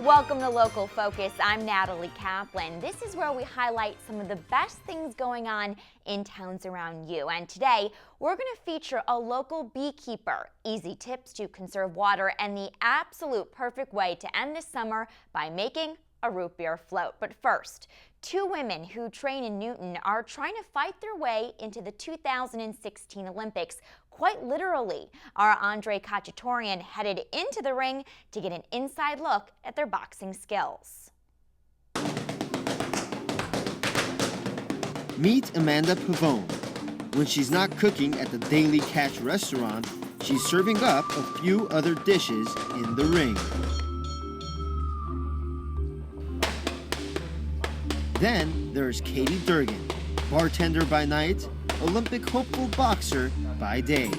Welcome to Local Focus. I'm Natalie Kaplan. This is where we highlight some of the best things going on in towns around you. And today, we're going to feature a local beekeeper, easy tips to conserve water, and the absolute perfect way to end the summer by making a root beer float. But first, two women who train in Newton are trying to fight their way into the 2016 Olympics. Quite literally, our Andre Khachaturian headed into the ring to get an inside look at their boxing skills. Meet Amanda Pavone. When she's not cooking at the Daily Catch restaurant, she's serving up a few other dishes in the ring. Then there's Katie Durgan, bartender by night, Olympic hopeful boxer by day.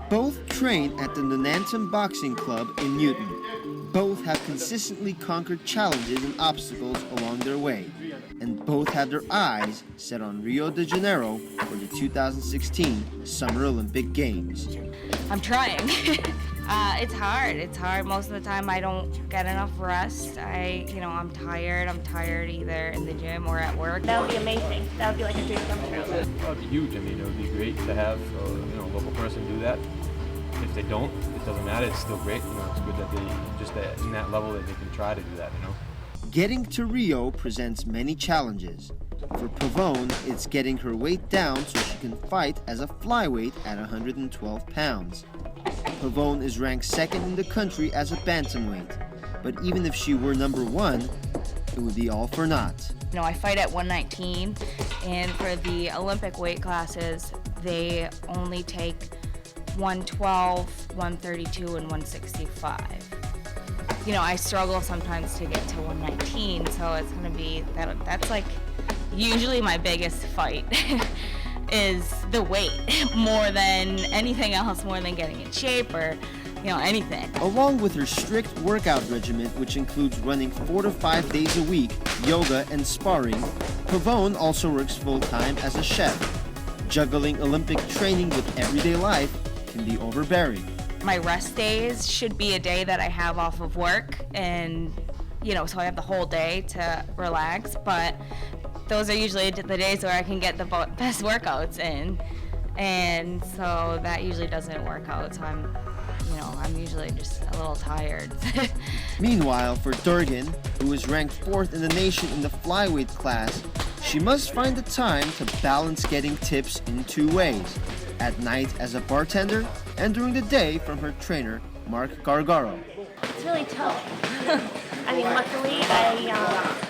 Both train at the Nanantam Boxing Club in Newton. Both have consistently conquered challenges and obstacles along their way, and both have their eyes set on Rio de Janeiro for the 2016 Summer Olympic Games. I'm trying. It's hard. It's hard. Most of the time I don't get enough rest. I'm tired. I'm tired either in the gym or at work. That would be amazing. That would be like a dream come true. That would be huge. I mean, it would be great to have a local person do that. If they don't, it doesn't matter. It's still great. It's good that they just in that level that they can try to do that. Getting to Rio presents many challenges. For Pavone, it's getting her weight down so she can fight as a flyweight at 112 pounds. Pavone is ranked second in the country as a bantamweight, but even if she were number one, it would be all for naught. I fight at 119, and for the Olympic weight classes, they only take 112, 132, and 165. I struggle sometimes to get to 119, so it's going to be, that's like usually my biggest fight. Is the weight more than anything else, more than getting in shape or anything. Along with her strict workout regimen, which includes running 4 to 5 days a week, yoga and sparring, Pavone also works full-time as a chef. Juggling Olympic training with everyday life can be overbearing. My rest days should be a day that I have off of work, and so I have the whole day to relax, but those are usually the days where I can get the best workouts in, and so that usually doesn't work out, so I'm usually just a little tired. Meanwhile, for Durgan, who is ranked 4th in the nation in the flyweight class, she must find the time to balance getting tips in two ways: at night as a bartender, and during the day from her trainer, Mark Gargaro. It's really tough. Luckily,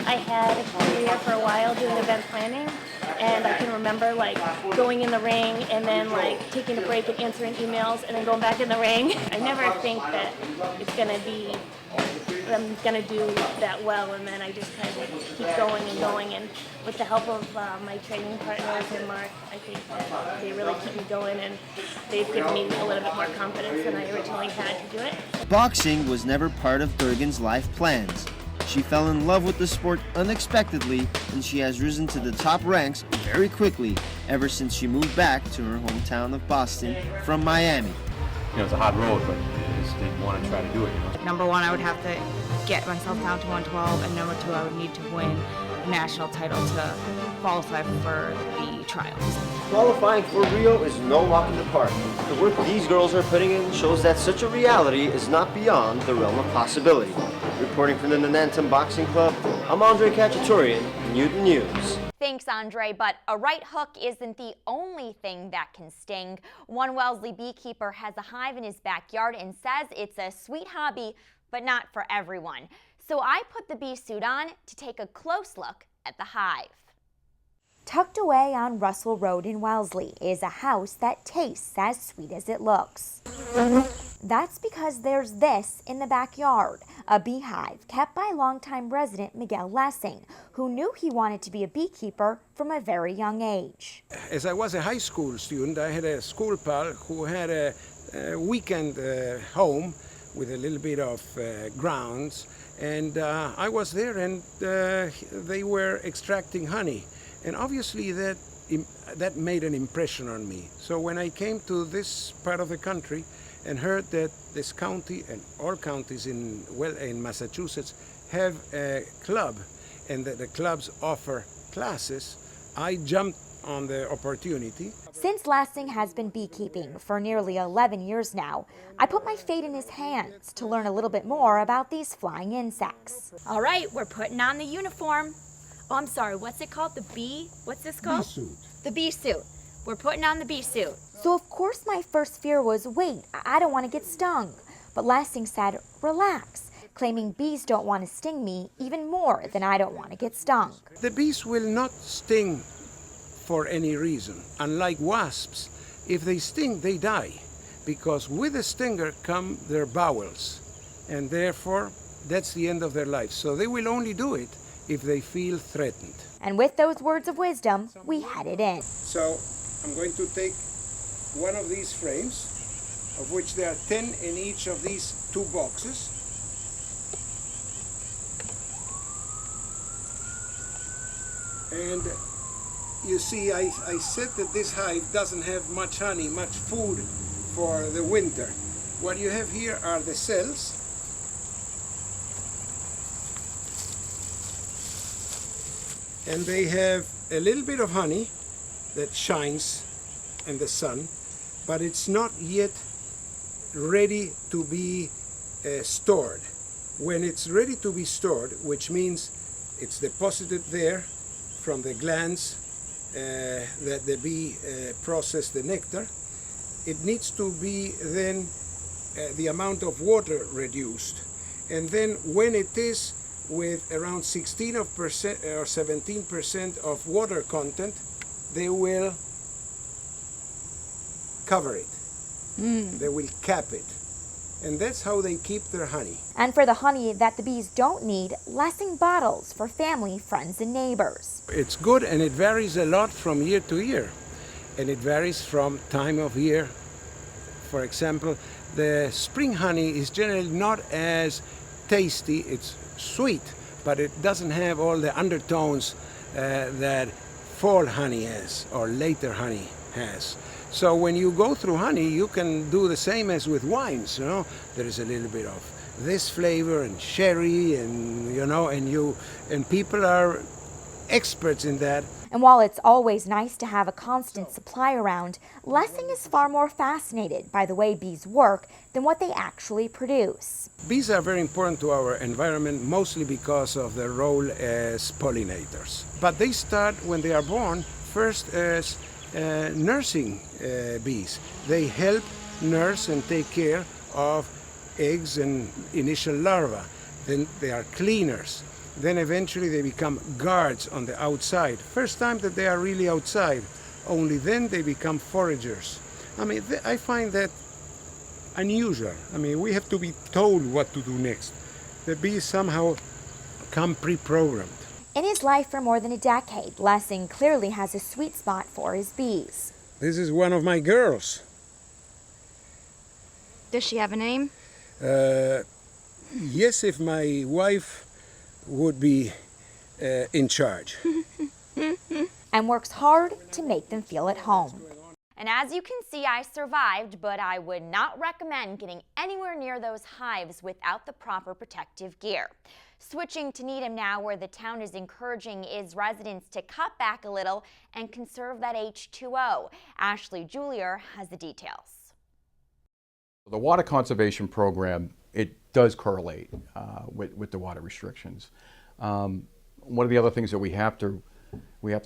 I had a career for a while doing event planning, and I can remember going in the ring and then taking a break and answering emails and then going back in the ring. I never think that I'm gonna do that well, and then I just kind of keep going and going, and with the help of my training partners and Mark, I think that they really keep me going, and they've given me a little bit more confidence than I originally had to do it. Boxing was never part of Durgan's life plans. She fell in love with the sport unexpectedly, and she has risen to the top ranks very quickly ever since she moved back to her hometown of Boston from Miami. It's a hard road, but I just didn't want to try to do it. Number one, I would have to get myself down to 112, and number two, I would need to win a national title to qualify for the trials. Qualifying for Rio is no walk in the park. The work these girls are putting in shows that such a reality is not beyond the realm of possibility. Reporting from the Nanantam Boxing Club, I'm Andre Khachaturian, Newton News. Thanks, Andre, but a right hook isn't the only thing that can sting. One Wellesley beekeeper has a hive in his backyard and says it's a sweet hobby, but not for everyone. So I put the bee suit on to take a close look at the hive. Tucked away on Russell Road in Wellesley is a house that tastes as sweet as it looks. That's because there's this in the backyard, a beehive kept by longtime resident Miguel Lessing, who knew he wanted to be a beekeeper from a very young age. As I was a high school student, I had a school pal who had a weekend home with a little bit of grounds, and I was there, and they were extracting honey, and obviously that made an impression on me. So when I came to this part of the country, and heard that this county and all counties in Massachusetts have a club, and that the clubs offer classes. I jumped on the opportunity. Since Lassing has been beekeeping for nearly 11 years now, I put my fate in his hands to learn a little bit more about these flying insects. All right, we're putting on the uniform. Oh, I'm sorry, what's it called? What's this called? Bee suit. The bee suit. We're putting on the bee suit. So of course my first fear was, wait, I don't want to get stung. But Lassing said, relax, claiming bees don't want to sting me even more than I don't want to get stung. The bees will not sting for any reason. Unlike wasps, if they sting, they die, because with the stinger come their bowels, and therefore that's the end of their life. So they will only do it if they feel threatened. And with those words of wisdom, we headed in. So I'm going to take one of these frames, of which there are 10 in each of these 2 boxes. And you see, I said that this hive doesn't have much honey, much food for the winter. What you have here are the cells. And they have a little bit of honey that shines in the sun, but it's not yet ready to be stored. When it's ready to be stored, which means it's deposited there from the glands that the bee process the nectar, it needs to be then the amount of water reduced. And then when it is with around 16% or 17% of water content, they will cover it. They will cap it. And that's how they keep their honey. And for the honey that the bees don't need, Lassing bottles for family, friends, and neighbors. It's good, and it varies a lot from year to year. And it varies from time of year. For example, the spring honey is generally not as tasty. It's sweet, but it doesn't have all the undertones that fall honey has or later honey has. So when you go through honey, you can do the same as with wines, you know. There is a little bit of this flavor and sherry, and you know, and people are experts in that. And while it's always nice to have a constant supply around, Lassing is far more fascinated by the way bees work than what they actually produce. Bees are very important to our environment, mostly because of their role as pollinators. But they start when they are born, first as nursing bees. They help nurse and take care of eggs and initial larvae. Then they are cleaners. Then eventually they become guards on the outside. First time that they are really outside, only then they become foragers. I mean, I find that unusual. I mean, we have to be told what to do next. The bees somehow come pre-programmed. In his life for more than a decade, Lassing clearly has a sweet spot for his bees. This is one of my girls. Does she have a name? Yes, if my wife would be in charge. And works hard to make them feel at home. And as you can see, I survived, but I would not recommend getting anywhere near those hives without the proper protective gear. Switching to Needham now, where the town is encouraging its residents to cut back a little and conserve that H2O. Ashley Julier has the details. The water conservation program, it does correlate with the water restrictions. One of the other things that we have to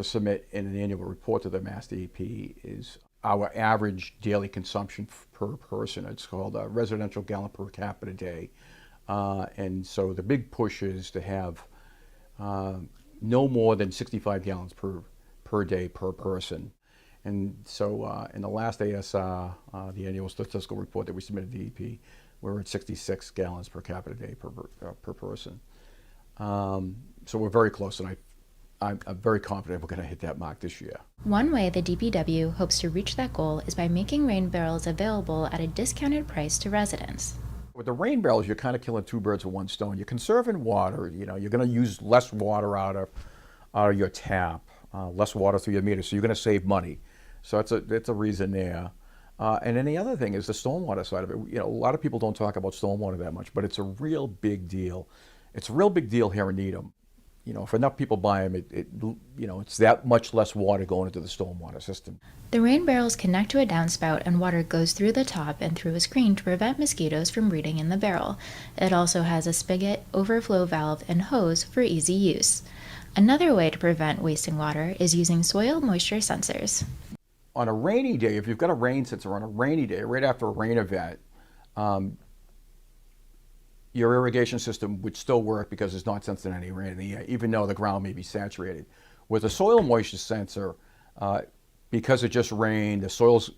submit in an annual report to the Mass DEP is our average daily consumption per person. It's called a residential gallon per capita day. And so the big push is to have no more than 65 gallons per day per person. And so in the last ASR, the annual statistical report that we submitted to DEP, we're at 66 gallons per capita day per person. So we're very close, and I'm very confident we're going to hit that mark this year. One way the DPW hopes to reach that goal is by making rain barrels available at a discounted price to residents. With the rain barrels, you're kind of killing two birds with one stone. You're conserving water. You know, you're going to use less water out of your tap, less water through your meter, so you're going to save money. So it's a reason there. And then the other thing is the stormwater side of it. You know, a lot of people don't talk about stormwater that much, but it's a real big deal. It's a real big deal here in Needham. You know, if enough people buy them, it's that much less water going into the stormwater system. The rain barrels connect to a downspout and water goes through the top and through a screen to prevent mosquitoes from breeding in the barrel. It also has a spigot, overflow valve, and hose for easy use. Another way to prevent wasting water is using soil moisture sensors. On a rainy day, if you've got a rain sensor on a rainy day, right after a rain event, your irrigation system would still work because it's not sensing any rain in the air, even though the ground may be saturated. With a soil moisture sensor, because it just rained, the soil's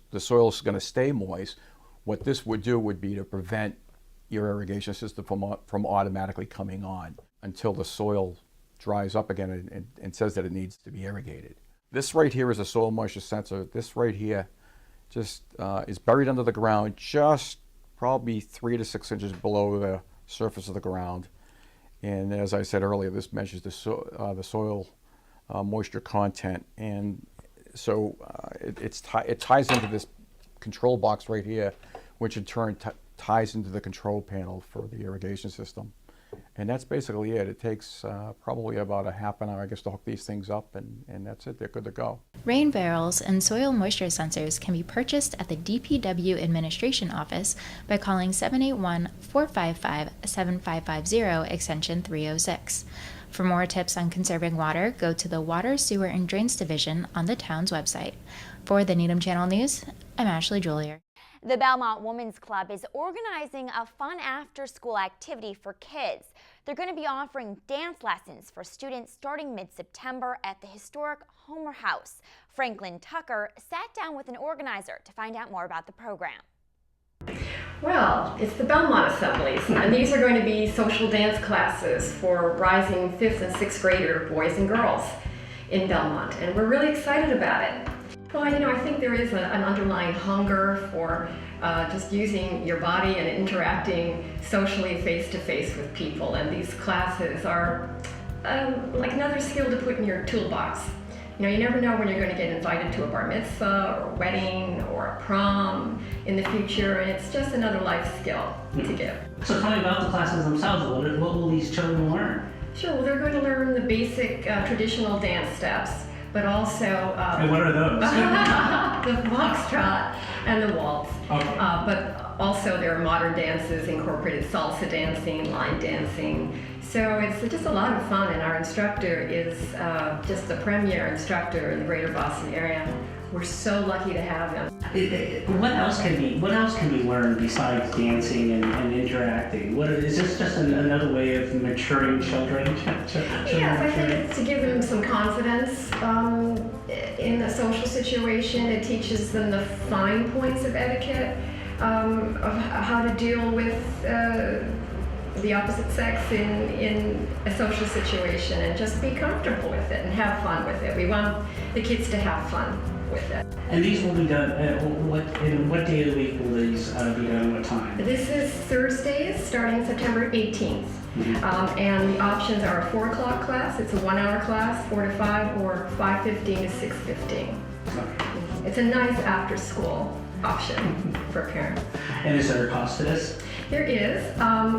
going to stay moist. What this would do would be to prevent your irrigation system from automatically coming on until the soil dries up again and says that it needs to be irrigated. This right here is a soil moisture sensor. This right here just is buried under the ground, just probably 3 to 6 inches below the surface of the ground. And as I said earlier, this measures the soil moisture content. And so it ties into this control box right here, which in turn ties into the control panel for the irrigation system. And that's basically it. It takes probably about a half an hour, I guess, to hook these things up, and that's it. They're good to go. Rain barrels and soil moisture sensors can be purchased at the DPW Administration Office by calling 781-455-7550, extension 306. For more tips on conserving water, go to the Water, Sewer, and Drains Division on the town's website. For the Needham Channel News, I'm Ashley Julier. The Belmont Women's Club is organizing a fun after-school activity for kids. They're going to be offering dance lessons for students starting mid-September at the historic Homer House. Franklin Tucker sat down with an organizer to find out more about the program. Well, it's the Belmont Assemblies, and these are going to be social dance classes for rising 5th and 6th grader boys and girls in Belmont, and we're really excited about it. Well, I think there is an underlying hunger for just using your body and interacting socially face-to-face with people, and these classes are like another skill to put in your toolbox. You never know when you're going to get invited to a bar mitzvah or a wedding or a prom in the future, and it's just another life skill to give. So tell me about the classes themselves. What will these children learn? Sure, well, they're going to learn the basic traditional dance steps, but also and what are those? the foxtrot and the waltz. Okay. But also there are modern dances, incorporated salsa dancing, line dancing. So it's just a lot of fun, and our instructor is just the premier instructor in the greater Boston area. We're so lucky to have him. What else can we learn besides dancing and interacting? Is this just another way of maturing children? Yes, I think it's to give them some confidence in a social situation. It teaches them the fine points of etiquette, of how to deal with the opposite sex in a social situation, and just be comfortable with it and have fun with it. We want the kids to have fun with it. And these will be done what day of the week will these be done? What time? This is Thursdays starting September 18th. Mm-hmm. And the options are a 4 o'clock class, it's a 1 hour class, 4 to 5, or 5:15 to 6:15. Okay. It's a nice after school option for parents. And is there a cost to this? There is.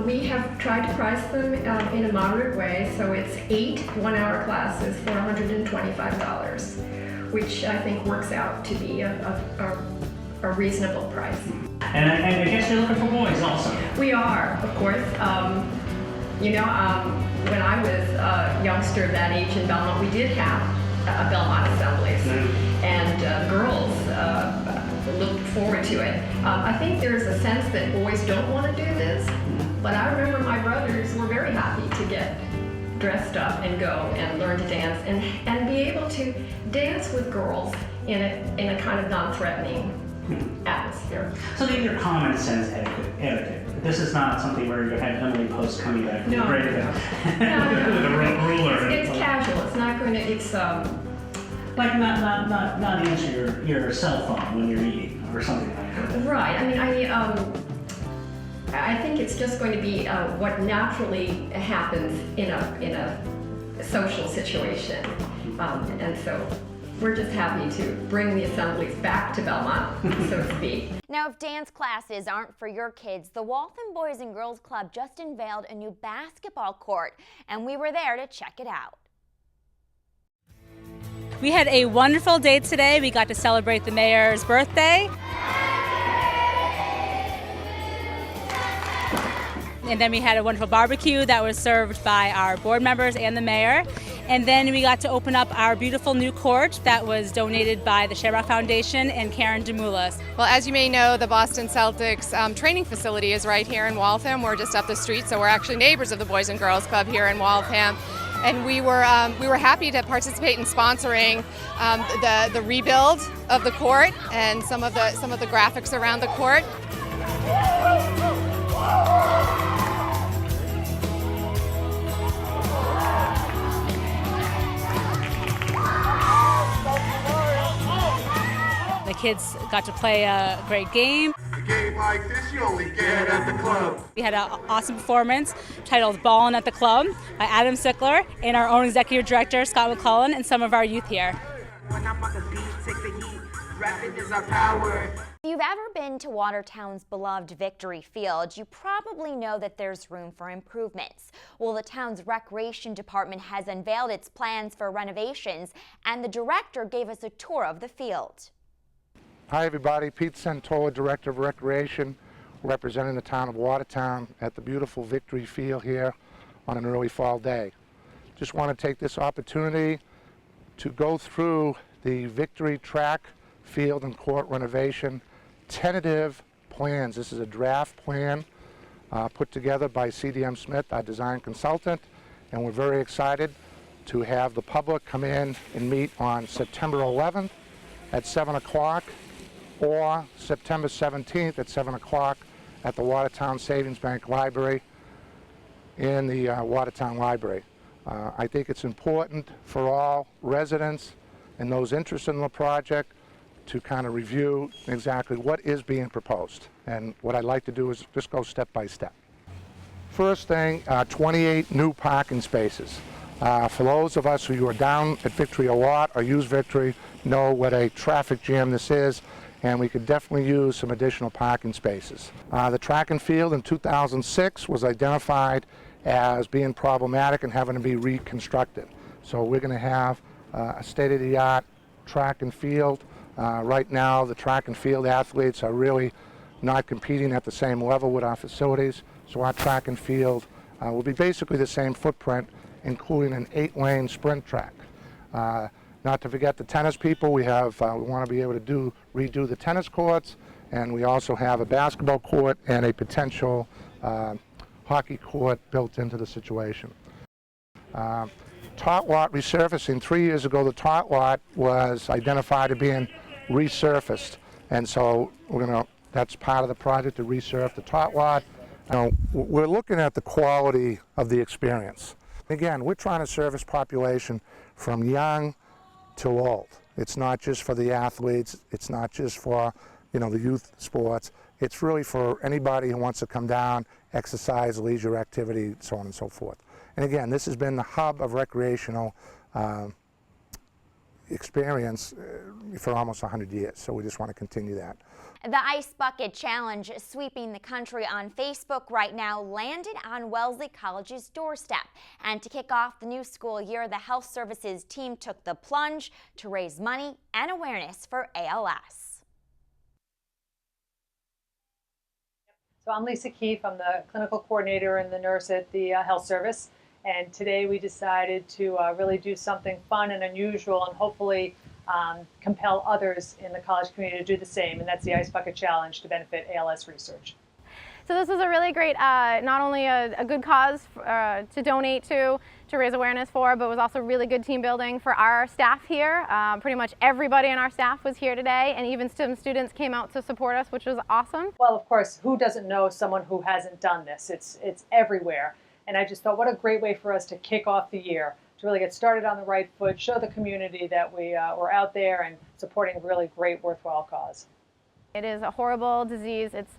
We have tried to price them in a moderate way, so it's 8 1-hour classes for $125, which I think works out to be a reasonable price. And I guess you're looking for boys also. We are, of course. When I was a youngster that age in Belmont, we did have a Belmont Assemblies, and girls looked forward to it. I think there's a sense that boys don't want to do this, but I remember my brothers were very happy to get dressed up and go and learn to dance and be able to dance with girls in a kind of non-threatening atmosphere. So these are common sense etiquette. This is not something where you have Emily Post coming back from No. with a ruler. It's casual. It's not going to. It's like not answer your cell phone when you're eating or something like that. Right. I think it's just going to be what naturally happens in a social situation, and so we're just happy to bring the assemblies back to Belmont, so to speak. Now, if dance classes aren't for your kids, the Waltham Boys and Girls Club just unveiled a new basketball court, and we were there to check it out. We had a wonderful day today. We got to celebrate the mayor's birthday. And then we had a wonderful barbecue that was served by our board members and the mayor. And then we got to open up our beautiful new court that was donated by the Shamrock Foundation and Karen Demoulas. Well, as you may know, the Boston Celtics training facility is right here in Waltham. We're just up the street, so we're actually neighbors of the Boys and Girls Club here in Waltham. And we were happy to participate in sponsoring the rebuild of the court and some of the graphics around the court. The kids got to play a great game. A game like this you only get at the club. We had an awesome performance titled Ballin' at the Club by Adam Sickler and our own executive director, Scott McClellan, and some of our youth here. When I'm on the beat, take the heat. Rapping is our power. If you've ever been to Watertown's beloved Victory Field, you probably know that there's room for improvements. Well, the town's recreation department has unveiled its plans for renovations, and the director gave us a tour of the field. Hi everybody, Pete Santola, Director of Recreation, representing the town of Watertown at the beautiful Victory Field here on an early fall day. Just want to take this opportunity to go through the Victory track, field and court renovation tentative plans. This is a draft plan put together by CDM Smith, our design consultant, and we're very excited to have the public come in and meet on September 11th at 7 o'clock. Or September 17th at 7 o'clock at the Watertown Savings Bank Library in the Watertown Library. I think it's important for all residents and those interested in the project to kind of review exactly what is being proposed. And what I'd like to do is just go step by step. First thing, 28 new parking spaces. For those of us who are down at Victory a lot or use Victory know what a traffic jam this is, and we could definitely use some additional parking spaces. The track and field in 2006 was identified as being problematic and having to be reconstructed. So we're going to have a state-of-the-art track and field. Right now, the track and field athletes are really not competing at the same level with our facilities. So our track and field will be basically the same footprint, including an 8-lane sprint track. Not to forget the tennis people, we want to be able to redo the tennis courts, and we also have a basketball court and a potential hockey court built into the situation. Tot lot resurfacing. 3 years ago, the tot lot was identified as being resurfaced, and so that's part of the project to resurf the tot lot. Now, we're looking at the quality of the experience. Again, we're trying to service population from young to old. It's not just for the athletes, it's not just for the youth sports, it's really for anybody who wants to come down, exercise, leisure activity, so on and so forth. And again, this has been the hub of recreational experience for almost 100 years, so we just want to continue that. The Ice Bucket Challenge, sweeping the country on Facebook right now, landed on Wellesley College's doorstep. And to kick off the new school year, the Health Services team took the plunge to raise money and awareness for ALS. So I'm Lisa Keefe. I'm the clinical coordinator and the nurse at the Health Service. And today we decided to really do something fun and unusual and hopefully compel others in the college community to do the same, and that's the Ice Bucket Challenge to benefit ALS research. So this was a really great, not only a good cause to donate to raise awareness for, but was also really good team building for our staff here. Pretty much everybody on our staff was here today, and even some students came out to support us, which was awesome. Well, of course, who doesn't know someone who hasn't done this? It's everywhere, and I just thought what a great way for us to kick off the year, to really get started on the right foot, show the community that we're out there and supporting a really great, worthwhile cause. It is a horrible disease. It's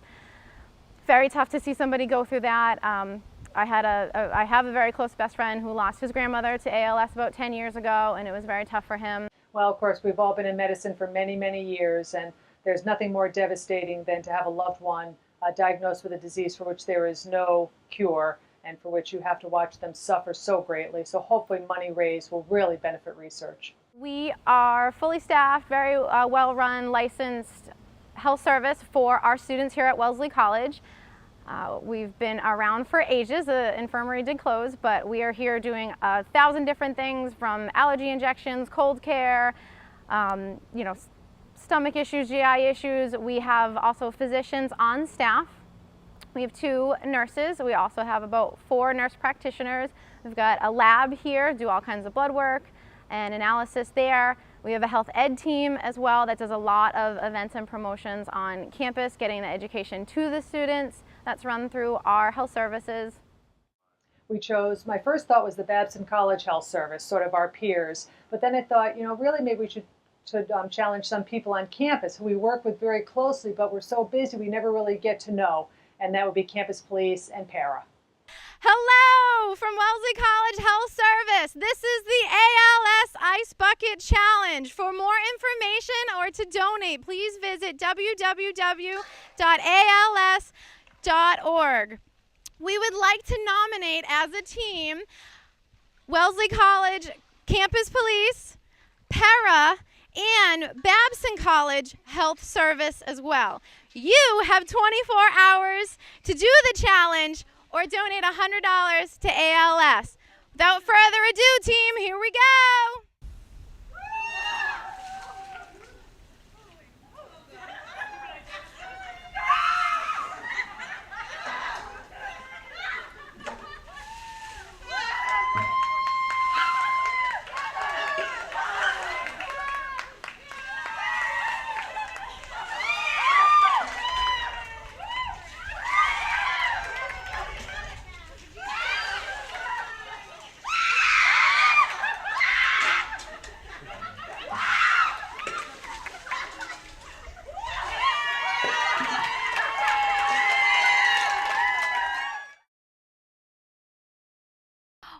very tough to see somebody go through that. I have a very close best friend who lost his grandmother to ALS about 10 years ago, and it was very tough for him. Well, of course, we've all been in medicine for many, many years, and there's nothing more devastating than to have a loved one diagnosed with a disease for which there is no cure and for which you have to watch them suffer so greatly. So hopefully money raised will really benefit research. We are fully staffed, very well-run, licensed health service for our students here at Wellesley College. We've been around for ages. The infirmary did close, but we are here doing 1,000 different things, from allergy injections, cold care, stomach issues, GI issues. We have also physicians on staff. We have 2 nurses. We also have about 4 nurse practitioners. We've got a lab here, do all kinds of blood work and analysis there. We have a health ed team as well that does a lot of events and promotions on campus, getting the education to the students. That's run through our health services. We chose, my first thought was the Babson College Health Service, sort of our peers. But then I thought, really maybe we should challenge some people on campus who we work with very closely, but we're so busy we never really get to know. And that would be Campus Police and Para. Hello from Wellesley College Health Service. This is the ALS Ice Bucket Challenge. For more information or to donate, please visit www.als.org. We would like to nominate as a team Wellesley College Campus Police, Para, and Babson College Health Service as well. You have 24 hours to do the challenge or donate $100 to ALS. Without further ado, team, here we go.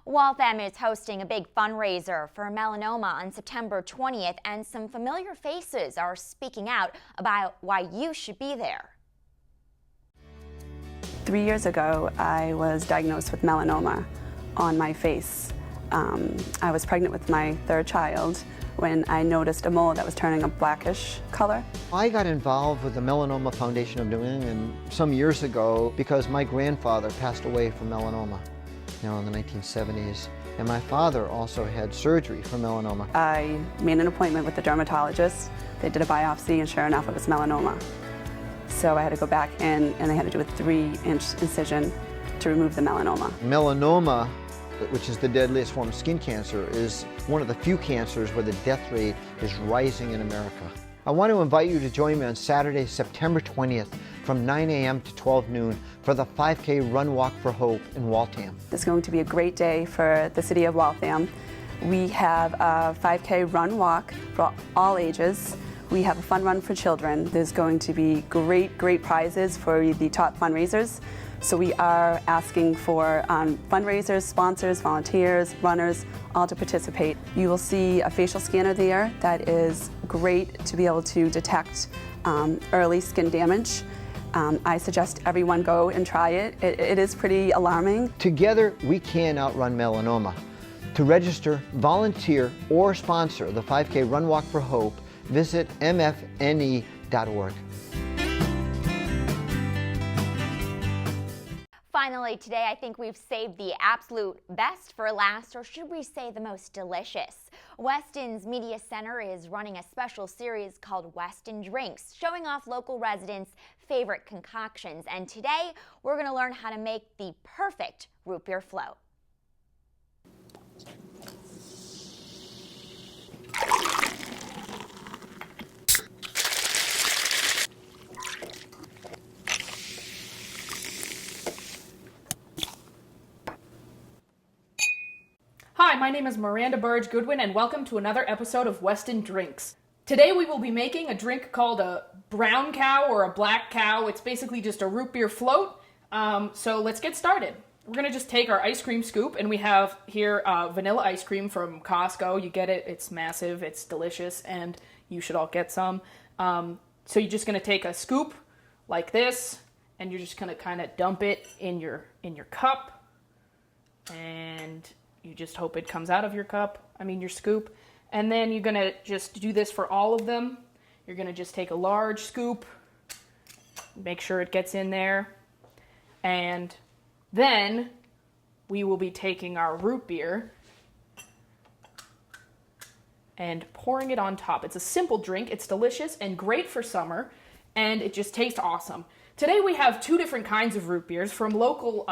Waltham is hosting a big fundraiser for melanoma on September 20th, and some familiar faces are speaking out about why you should be there. 3 years ago, I was diagnosed with melanoma on my face. I was pregnant with my 3rd child when I noticed a mole that was turning a blackish color. I got involved with the Melanoma Foundation of New England some years ago because my grandfather passed away from melanoma, in the 1970s. And my father also had surgery for melanoma. I made an appointment with the dermatologist. They did a biopsy, and sure enough, it was melanoma. So I had to go back in, and they had to do a 3-inch incision to remove the melanoma. Melanoma, which is the deadliest form of skin cancer, is one of the few cancers where the death rate is rising in America. I want to invite you to join me on Saturday, September 20th from 9 a.m. to 12 noon for the 5K Run Walk for Hope in Waltham. It's going to be a great day for the city of Waltham. We have a 5K run walk for all ages. We have a fun run for children. There's going to be great prizes for the top fundraisers. So we are asking for fundraisers, sponsors, volunteers, runners, all to participate. You will see a facial scanner there that is great to be able to detect early skin damage. I suggest everyone go and try it. It is pretty alarming. Together, we can outrun melanoma. To register, volunteer, or sponsor the 5K Run Walk for Hope, visit mfne.org. Finally, today, I think we've saved the absolute best for last, or should we say the most delicious. Weston's Media Center is running a special series called Weston Drinks, showing off local residents' favorite concoctions. And today, we're going to learn how to make the perfect root beer float. Hi, my name is Miranda Burge Goodwin, and welcome to another episode of Weston Drinks. Today we will be making a drink called a brown cow or a black cow. It's basically just a root beer float. So let's get started. we're going to just take our ice cream scoop, and we have here vanilla ice cream from Costco. You get it. It's massive. It's delicious, and you should all get some. So you're just going to take a scoop like this, and you're just going to kind of dump it in your cup, and you just hope it comes out of your your scoop. And then you're going to just do this for all of them. You're going to just take a large scoop, make sure it gets in there, and then we will be taking our root beer and pouring it on top. It's a simple drink. It's delicious and great for summer, and it just tastes awesome. Today we have two different kinds of root beers from local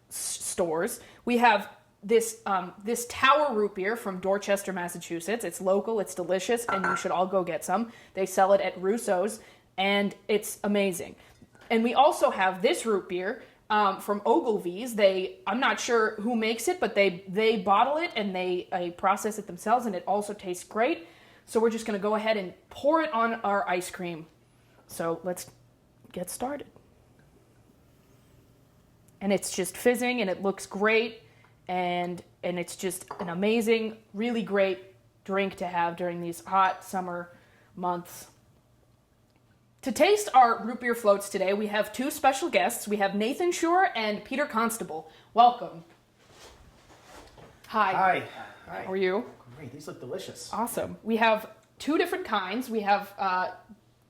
stores. We have this Tower root beer from Dorchester, Massachusetts. It's local, it's delicious, and you should all go get some. They sell it at Russo's, and it's amazing. And we also have this root beer from Ogilvy's. I'm not sure who makes it, but they bottle it and they process it themselves, and it also tastes great. So we're just going to go ahead and pour it on our ice cream. So let's get started. And it's just fizzing, and it looks great, and it's just an amazing, really great drink to have during these hot summer months. To taste our root beer floats today, we have two special guests. We have Nathan Schur and Peter Constable. Welcome. Hi. Hi. How are you? Great. These look delicious. Awesome. We have two different kinds. We have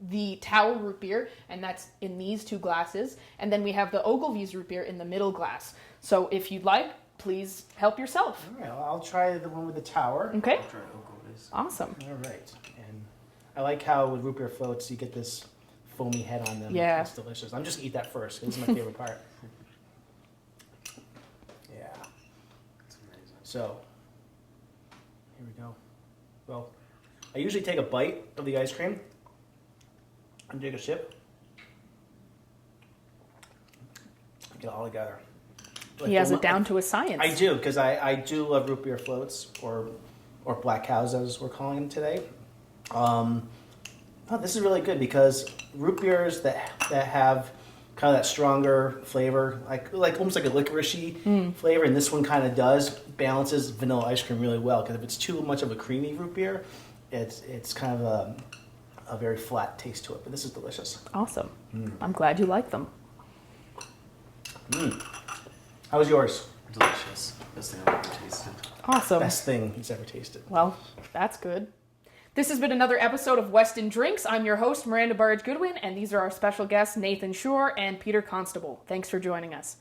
the Tower root beer, and that's in these two glasses. And then we have the Ogilvy's root beer in the middle glass. So if you'd like, please help yourself. All right. Well, I'll try the one with the Tower. Okay. I'll try Ogilvy's. Awesome. All right. And I like how with root beer floats, you get this foamy head on them. Yeah. It's delicious. I'm just going to eat that first, because this is my favorite part. Yeah. That's amazing. So, here we go. Well, I usually take a bite of the ice cream and take a sip. Get it all together. Like He has it down to a science. I do, because I do love root beer floats, or black cows as we're calling them today. Oh, this is really good, because root beers that have kind of that stronger flavor, like almost like a licorice-y flavor, and this one kind of does, balances vanilla ice cream really well. Because if it's too much of a creamy root beer, it's kind of a very flat taste to it. But this is delicious. Awesome. I'm glad you like them. How was yours? Delicious. Best thing I've ever tasted. Awesome. Best thing he's ever tasted. Well, that's good. This has been another episode of Weston Drinks. I'm your host, Miranda Burridge-Goodwin, and these are our special guests, Nathan Schur and Peter Constable. Thanks for joining us.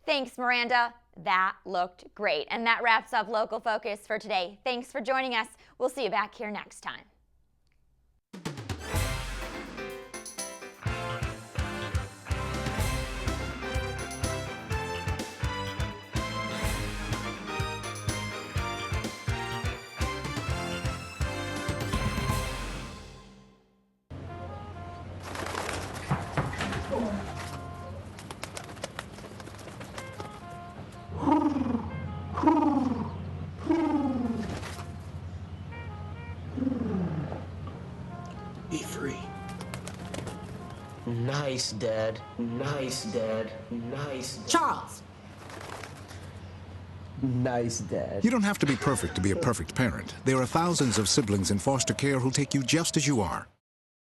Thanks, Miranda. That looked great. And that wraps up Local Focus for today. Thanks for joining us. We'll see you back here next time. Be free. Nice, Dad. Nice, Dad. Nice, Dad. Charles! Nice, Dad. You don't have to be perfect to be a perfect parent. There are thousands of siblings in foster care who'll take you just as you are.